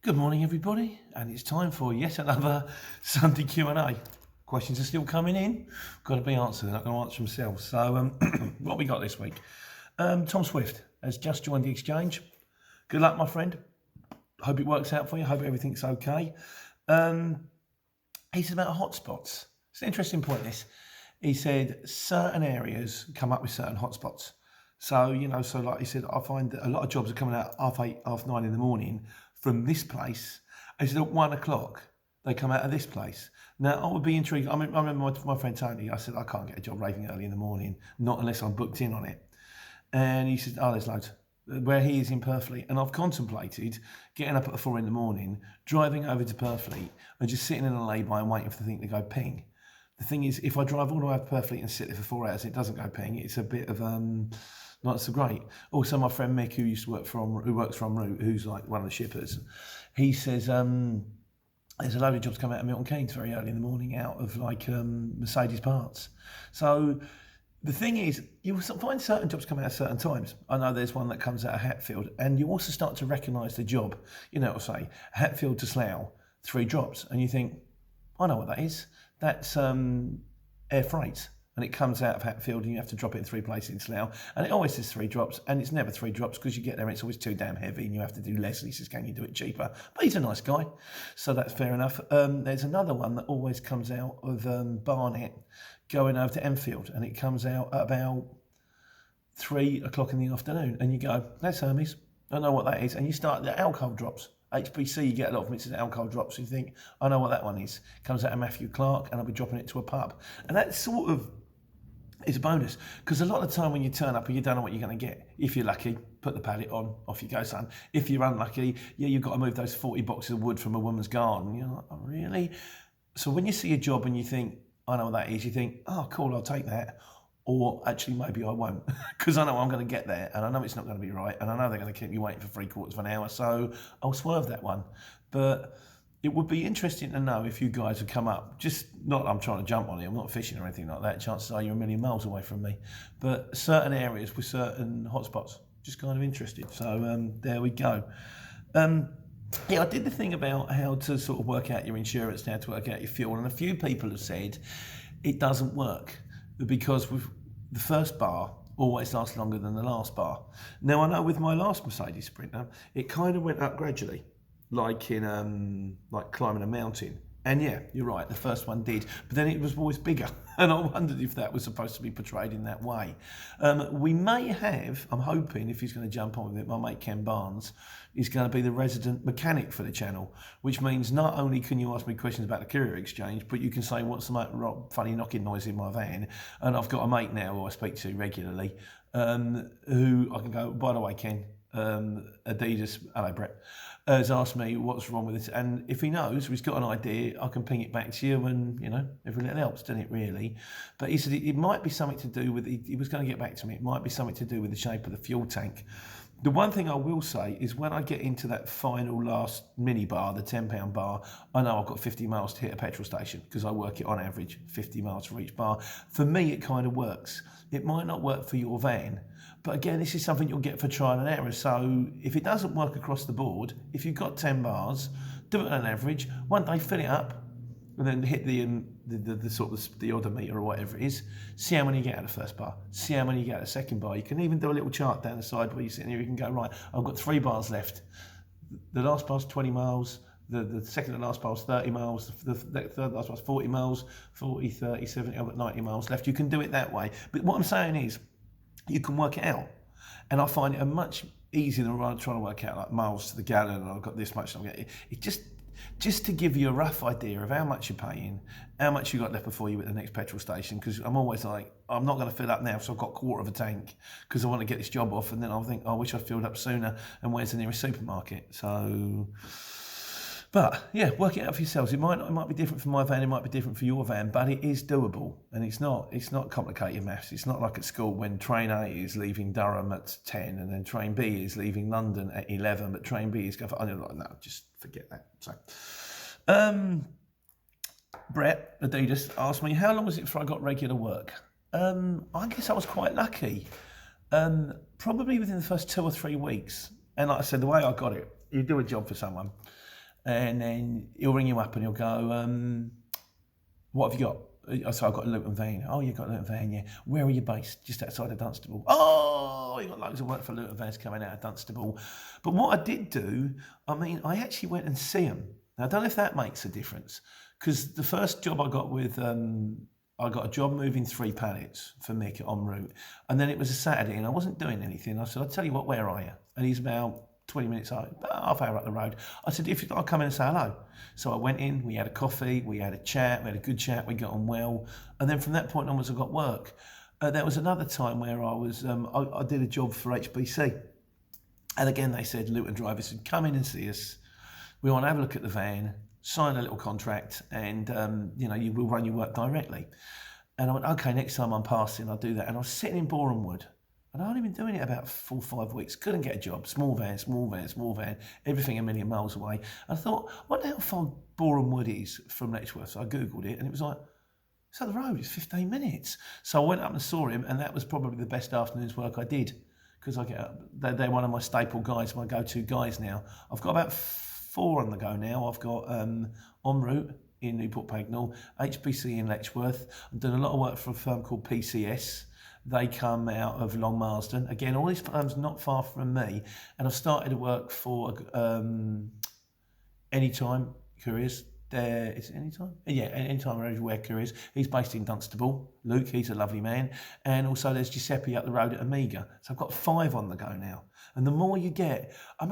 Good morning, everybody, and it's time for yet another Sunday Q and A. Questions are still coming in, got to be answered. They're not going to answer themselves. So, what we got this week? Tom Swift has just joined the exchange. Good luck, my friend. Hope it works out for you. Hope everything's okay. He said about hotspots. It's an interesting point. This he said certain areas come up with certain hotspots. So so like he said, I find that a lot of jobs are coming out 8:30, 9:30 in the morning from this place. He said at 1 o'clock they come out of this place. Now I would be intrigued. I remember my friend Tony. I said I can't get a job raving early in the morning, not unless I'm booked in on it. And he said, oh, there's loads. Where he is in Purfleet. And I've contemplated getting up at 4 in the morning, driving over to Purfleet and just sitting in a lay-by and waiting for the thing to go ping. The thing is, if I drive all the way up to Purfleet and sit there for 4 hours, it doesn't go ping. It's a bit of not so great. Also, my friend Mick, who works from Route, who's like one of the shippers, he says there's a load of jobs come out of Milton Keynes very early in the morning out of like Mercedes parts. So the thing is, you will find certain jobs come out at certain times. I know there's one that comes out of Hatfield, and you also start to recognise the job. It'll say Hatfield to Slough, 3 drops, and you think, I know what that is. That's air freight, and it comes out of Hatfield, and you have to drop it in 3 places in Slough, and it always says 3 drops, and it's never 3 drops because you get there and it's always too damn heavy, and you have to do less. And he says, can you do it cheaper? But he's a nice guy, so that's fair enough. There's another one that always comes out of Barnet, going over to Enfield, and it comes out at about 3 o'clock in the afternoon, and you go, that's Hermes, I know what that is, and you start the alcohol drops. HBC, you get a lot of mixed alcohol drops, you think, I know what that one is. Comes out of Matthew Clark, and I'll be dropping it to a pub. And that sort of is a bonus, because a lot of the time when you turn up and you don't know what you're going to get, if you're lucky, put the pallet on, off you go, son. If you're unlucky, you've got to move those 40 boxes of wood from a woman's garden. You're like, oh, really? So when you see a job and you think, I know what that is, you think, oh, cool, I'll take that. Or actually, maybe I won't, because I know I'm going to get there, and I know it's not going to be right, and I know they're going to keep me waiting for 3/4 of an hour, so I'll swerve that one. But it would be interesting to know if you guys would come up, just not I'm trying to jump on it, I'm not fishing or anything like that, chances are you're a million miles away from me, but certain areas with certain hotspots, just kind of interested. So there we go. Yeah, I did the thing about how to sort of work out your insurance, how to work out your fuel, and a few people have said it doesn't work because with the first bar always lasts longer than the last bar. Now I know with my last Mercedes Sprinter, it kind of went up gradually, like in like climbing a mountain. And yeah, you're right, the first one did, but then it was always bigger, and I wondered if that was supposed to be portrayed in that way. We may have, I'm hoping, if he's going to jump on with it, my mate Ken Barnes is going to be the resident mechanic for the channel, which means not only can you ask me questions about the courier exchange, but you can say, what's the funny knocking noise in my van? And I've got a mate now who I speak to regularly, who I can go, by the way, Ken, Adidas, hello Brett, has asked me what's wrong with it, and if he knows, or he's got an idea, I can ping it back to you, and everything helps, doesn't it really? But he said it might be something to do with, he was going to get back to me, it might be something to do with the shape of the fuel tank. The one thing I will say is when I get into that final last mini bar, the £10 bar, I know I've got 50 miles to hit a petrol station because I work it on average, 50 miles for each bar. For me, it kind of works. It might not work for your van, but again, this is something you'll get for trial and error. So if it doesn't work across the board, if you've got 10 bars, do it on average, one day fill it up, and then hit the sort of the odometer or whatever it is. See how many you get out of the first bar. See how many you get out of the second bar. You can even do a little chart down the side where you're sitting here. You can go, right, I've got 3 bars left. The last bar's 20 miles. The second and last bar's 30 miles. The third last bar's 40 miles. 40, 30, 70. I've got 90 miles left. You can do it that way. But what I'm saying is, you can work it out. And I find it a much easier than trying to work out like miles to the gallon. And I've got this much. And I'm getting it just to give you a rough idea of how much you're paying, how much you got left before you at the next petrol station, because I'm always like, I'm not going to fill up now, so I've got 1/4 of a tank, because I want to get this job off, and then I'll think, I wish I'd filled up sooner, and where's the nearest supermarket? So, but yeah, work it out for yourselves. It might be different for my van, it might be different for your van, but it is doable, and it's not complicated maths. It's not like at school when train A is leaving Durham at 10, and then train B is leaving London at 11, but train B is going for, no, just forget that. So, Brett, Adidas, asked me, how long was it before I got regular work? I guess I was quite lucky. Probably within the first 2 or 3 weeks. And like I said, the way I got it, you do a job for someone, and then he'll ring you up and he'll go, what have you got? So I've got a Luton van. Oh, you've got a Luton van, yeah. Where are you based? Just outside of Dunstable. Oh, you've got loads of work for Luton vans coming out of Dunstable. But what I did do, I actually went and see them. Now, I don't know if that makes a difference, because the first job I got with, I got a job moving 3 pallets for Mick en route. And then it was a Saturday and I wasn't doing anything. I said, I'll tell you what, where are you? And he's about 20 minutes out, about half hour up the road. I said, if I'll come in and say hello. So I went in, we had a coffee, we had a chat, we had a good chat, we got on well. And then from that point onwards, I got work. There was another time where I was, I did a job for HBC. And again, they said, Luton drivers said, come in and see us. We want to have a look at the van, sign a little contract, and you will run your work directly. And I went, okay, next time I'm passing, I'll do that. And I was sitting in Boreham Wood. And I'd only been doing it about 4 or 5 weeks. Couldn't get a job. Small van. Everything a million miles away. And I thought, what the hell far Boreham Wood is from Letchworth? So I Googled it and it was like, it's up the road. It's 15 minutes. So I went up and saw him, and that was probably the best afternoon's work I did, because I get up. They're one of my staple guys, my go-to guys now. I've got about 4 on the go now. I've got en route in Newport Pagnell, HBC in Letchworth. I'm doing a lot of work for a firm called PCS. They come out of Long Marsden. Again, all these firms not far from me. And I've started to work for Anytime Couriers. Is it Anytime? Yeah, Anytime Everywhere Couriers. He's based in Dunstable. Luke, he's a lovely man. And also there's Giuseppe up the road at Amiga. So I've got 5 on the go now. And the more you get, I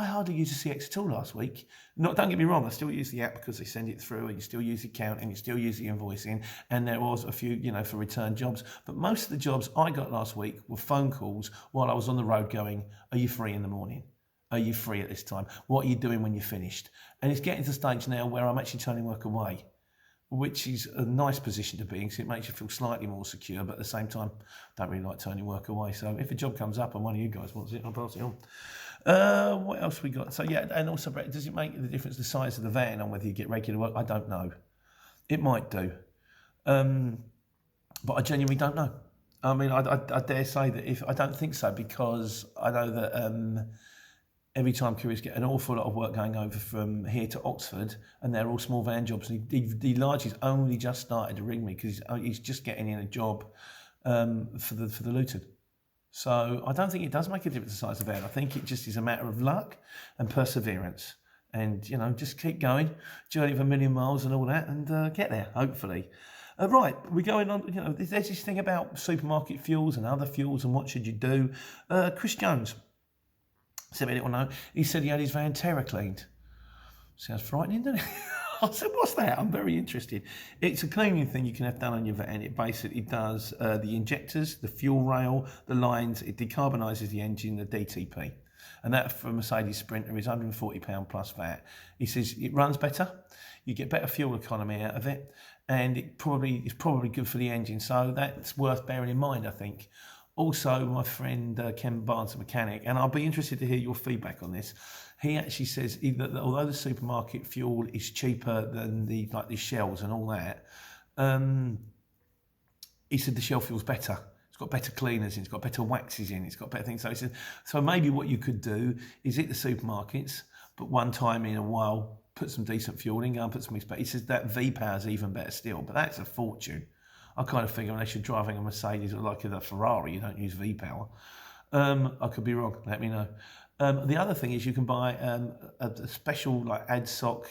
hardly used the CX at all last week. Don't get me wrong, I still use the app because they send it through, and you still use the accounting, you still use the invoicing, and there was a few, for return jobs. But most of the jobs I got last week were phone calls while I was on the road going, are you free in the morning? Are you free at this time? What are you doing when you're finished? And it's getting to the stage now where I'm actually turning work away, which is a nice position to be in because it makes you feel slightly more secure, but at the same time, I don't really like turning work away. So if a job comes up and one of you guys wants it, I'll pass it on. What else we got? So yeah, and also, does it make the difference the size of the van on whether you get regular work? I don't know. It might do. But I genuinely don't know. I dare say that I don't think so, because I know that every time couriers get an awful lot of work going over from here to Oxford, and they're all small van jobs. And he largely only just started to ring me because he's just getting in a job for the Luton. So I don't think it does make a difference the size of the van. I think it just is a matter of luck and perseverance, and just keep going, journey of a million miles and all that, and get there hopefully. Right, we're going on. There's this thing about supermarket fuels and other fuels and what should you do. Chris Jones sent me a little note. He said he had his van terror cleaned. Sounds frightening, doesn't it? I said, what's that? I'm very interested. It's a cleaning thing you can have done on your van. It basically does the injectors, the fuel rail, the lines. It decarbonises the engine, the DTP. And that for a Mercedes Sprinter is £140 plus VAT. He says it runs better, you get better fuel economy out of it, and it's probably good for the engine. So that's worth bearing in mind, I think. Also, my friend Ken Barnes, the mechanic, and I'll be interested to hear your feedback on this. He actually says that although the supermarket fuel is cheaper than the Shells and all that, he said the Shell fuel's better. It's got better cleaners in, it's got better waxes in, it's got better things. So he said, so maybe what you could do is hit the supermarkets, but one time in a while, put some decent fuel in, go and put some. But he says that V-Power's even better still, but that's a fortune. I kind of figure unless you're driving a Mercedes or like a Ferrari, you don't use V-Power. I could be wrong, let me know. The other thing is you can buy a special AdSoc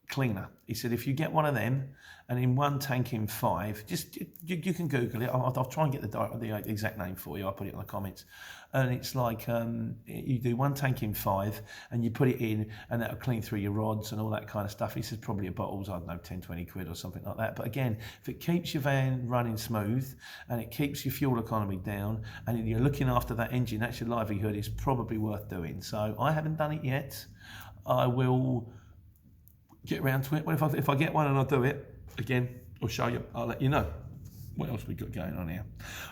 cleaner. He said if you get one of them, and in one tank in 5, just you can Google it. I'll try and get the exact name for you. I'll put it in the comments. And it's like you do one tank in 5, and you put it in, and that'll clean through your rods and all that kind of stuff. He says probably a bottle's, I don't know, 10, 20 quid or something like that. But again, if it keeps your van running smooth and it keeps your fuel economy down, and you're looking after that engine, that's your livelihood, it's probably worth doing. So I haven't done it yet. I will get around to it. Well, if I get one and I do it, again, I'll show you, I'll let you know. What else we got going on here?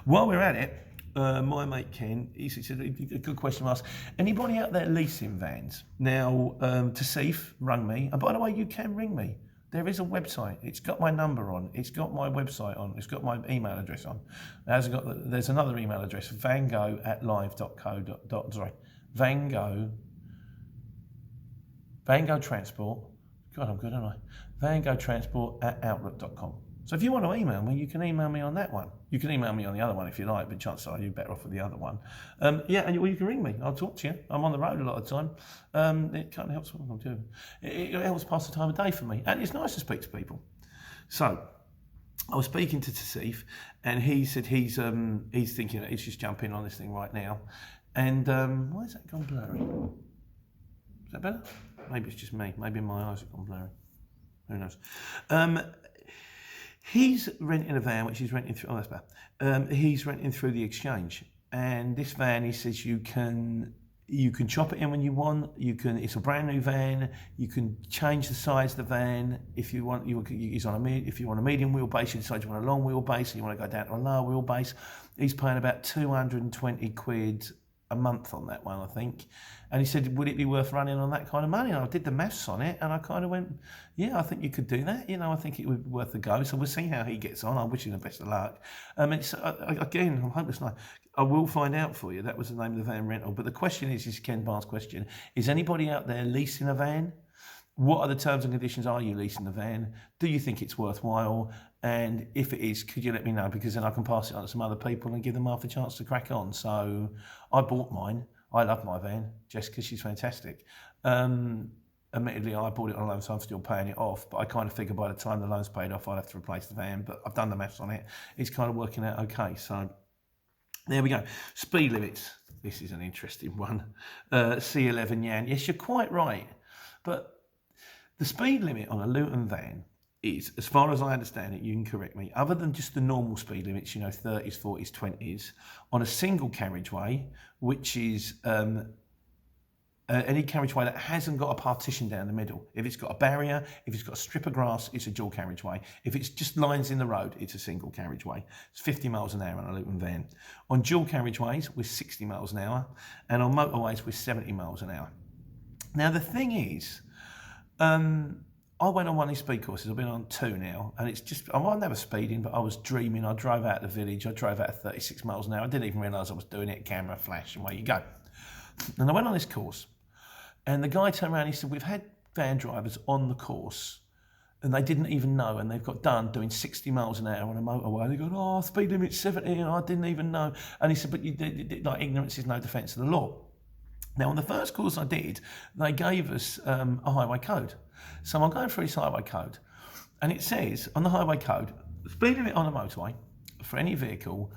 While we're at it, my mate Ken, he said a good question to ask. Anybody out there leasing vans? Now, Tassif rang me, and by the way, you can ring me. There is a website. It's got my number on. It's got my website on. It's got my email address on. There's another email address, vango@live.co.uk. Vango Transport God, I'm good, aren't I? VanGoTransport@outlook.com. So if you want to email me, you can email me on that one. You can email me on the other one if you like, but chances are you're better off with the other one. And you can ring me. I'll talk to you. I'm on the road a lot of the time. It kind of helps what I'm doing. It helps pass the time of day for me, and it's nice to speak to people. So I was speaking to Tasif, and he said he's thinking that he's just jumping on this thing right now. And why has that gone blurry? Is that better? Maybe it's just me. Maybe my eyes have gone blurry. Who knows? He's renting a van, which he's renting through. Oh, that's bad. He's renting through the exchange, and this van, he says, you can chop it in when you want. It's a brand new van. You can change the size of the van if you want. If you want a medium wheelbase, you decide you want a long wheelbase, and you want to go down to a lower wheelbase. He's paying about 220 quid a month on that one, I think. And he said, would it be worth running on that kind of money? And I did the maths on it, and I kind of went, yeah, I think you could do that. I think it would be worth a go. So we'll see how he gets on. I wish him the best of luck. Again, I'm hopeless. I will find out for you. That was the name of the van rental. But the question is Ken Barr's question, is anybody out there leasing a van? What are the terms and conditions? Are you leasing the van? Do you think it's worthwhile? And if it is, could you let me know? Because then I can pass it on to some other people and give them half a chance to crack on. So I bought mine. I love my van, Jessica, she's fantastic. Admittedly, I bought it on a loan, so I'm still paying it off. But I kind of figure by the time the loan's paid off, I'll have to replace the van. But I've done the maths on it. It's kind of working out okay. So there we go. Speed limits. This is an interesting one. C11 Yan. Yes, you're quite right. But the speed limit on a Luton van is, as far as I understand it, you can correct me, other than just the normal speed limits, 30s, 40s, 20s, on a single carriageway, which is any carriageway that hasn't got a partition down the middle. If it's got a barrier, if it's got a strip of grass, it's a dual carriageway. If it's just lines in the road, it's a single carriageway. It's 50 miles an hour on a Luton van. On dual carriageways, we're 60 miles an hour, and on motorways, we're 70 miles an hour. Now, the thing is, I went on one of these speed courses. I've been on 2 now, and it's just, I'm never speeding, but I was dreaming. I drove out of the village. I drove out at 36 miles an hour. I didn't even realise I was doing it. Camera, flash, and away you go. And I went on this course, and the guy turned around and he said, we've had van drivers on the course, and they didn't even know, and they've got done doing 60 miles an hour on a motorway. They go, speed limit's 70, and I didn't even know. And he said, but like, ignorance is no defence of the law. Now, on the first course I did, they gave us a highway code. So I'm going through this highway code, and it says on the highway code, speed limit on a motorway for any vehicle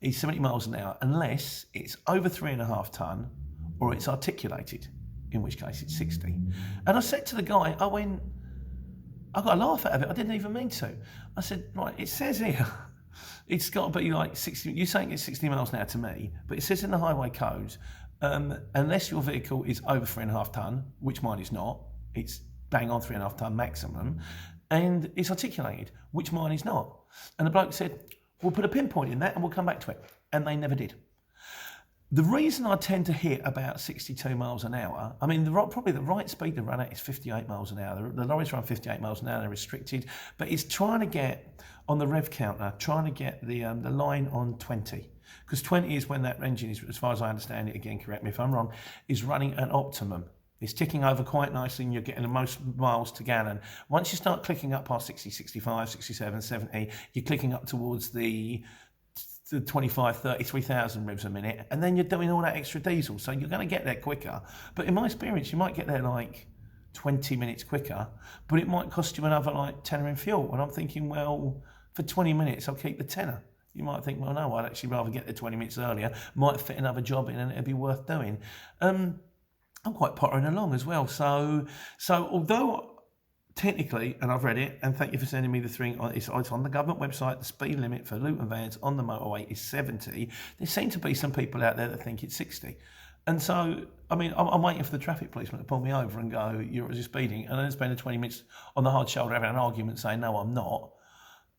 is 70 miles an hour unless it's over 3.5 tonne or it's articulated, in which case it's 60. And I said to the guy, I got a laugh out of it. I didn't even mean to. I said, right, it says here, it's got to be like 60, you're saying it's 60 miles an hour to me, but it says in the highway code, unless your vehicle is over 3.5 tonne, which mine is not, it's bang on 3.5 tonne maximum, and it's articulated, which mine is not. And the bloke said, we'll put a pinpoint in that and we'll come back to it. And they never did. The reason I tend to hit about 62 miles an hour, I mean, probably the right speed to run at is 58 miles an hour. The lorries run 58 miles an hour, they're restricted, but it's trying to get, on the rev counter, trying to get the line on 20. Because 20 is when that engine is, as far as I understand it, again, correct me if I'm wrong, is running at optimum. It's ticking over quite nicely and you're getting the most miles to gallon. Once you start clicking up past 60, 65, 67, 70, you're clicking up towards the 25, 33,000 revs a minute, and then you're doing all that extra diesel. So you're going to get there quicker. But in my experience, you might get there like 20 minutes quicker, but it might cost you another like tenner in fuel. And I'm thinking, well, for 20 minutes, I'll keep the tenner. You might think, well, no, I'd actually rather get there 20 minutes earlier, might fit another job in and it'd be worth doing. I'm quite pottering along as well. So although technically, and I've read it, and thank you for sending me the thing, it's on the government website, the speed limit for Luton vans on the motorway is 70. There seem to be some people out there that think it's 60. And so, I mean, I'm waiting for the traffic policeman to pull me over and go, you're speeding, and then spend 20 minutes on the hard shoulder having an argument saying, no, I'm not.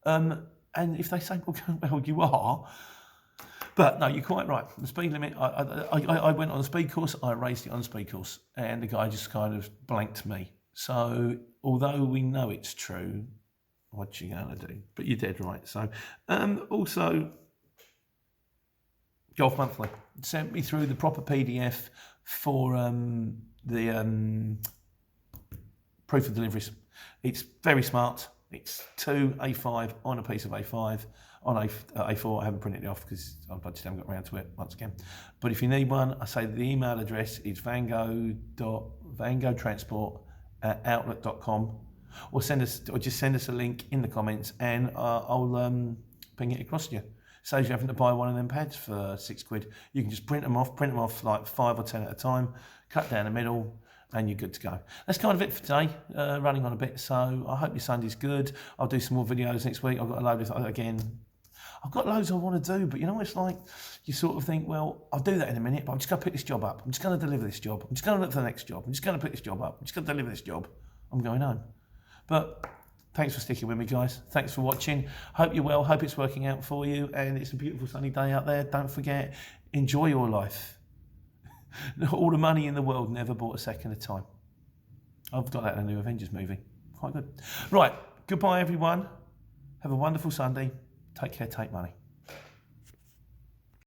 And if they say, well, you are. But no, you're quite right. The speed limit, I went on a speed course, I raced it on a speed course, and the guy just kind of blanked me. So, although we know it's true, what you going to do? But you're dead right. So, also, Golf Monthly sent me through the proper PDF for the proof of deliveries. It's very smart. It's 2 A5 on a piece of A5 on A4. I haven't printed it off because I just haven't got around to it once again. But if you need one, I say the email address is vangotransport@outlook.com, or just send us a link in the comments, and I'll ping it across to you. Saves you having to buy one of them pads for £6. You can just print them off like 5 or 10 at a time, cut down the middle, and you're good to go. That's kind of it for today, running on a bit, so I hope your Sunday's good. I'll do some more videos next week. I've got a load of, again, I've got loads I want to do, but you know what it's like? You sort of think, well, I'll do that in a minute, but I'm just going to pick this job up. I'm just going to deliver this job. I'm just going to look for the next job. I'm just going to pick this job up. I'm just going to deliver this job. I'm going home. But thanks for sticking with me, guys. Thanks for watching. Hope you're well. Hope it's working out for you. And it's a beautiful sunny day out there. Don't forget, enjoy your life. All the money in the world never bought a second of time. I've got that in the new Avengers movie. Quite good. Right. Goodbye, everyone. Have a wonderful Sunday. Take care. Take money.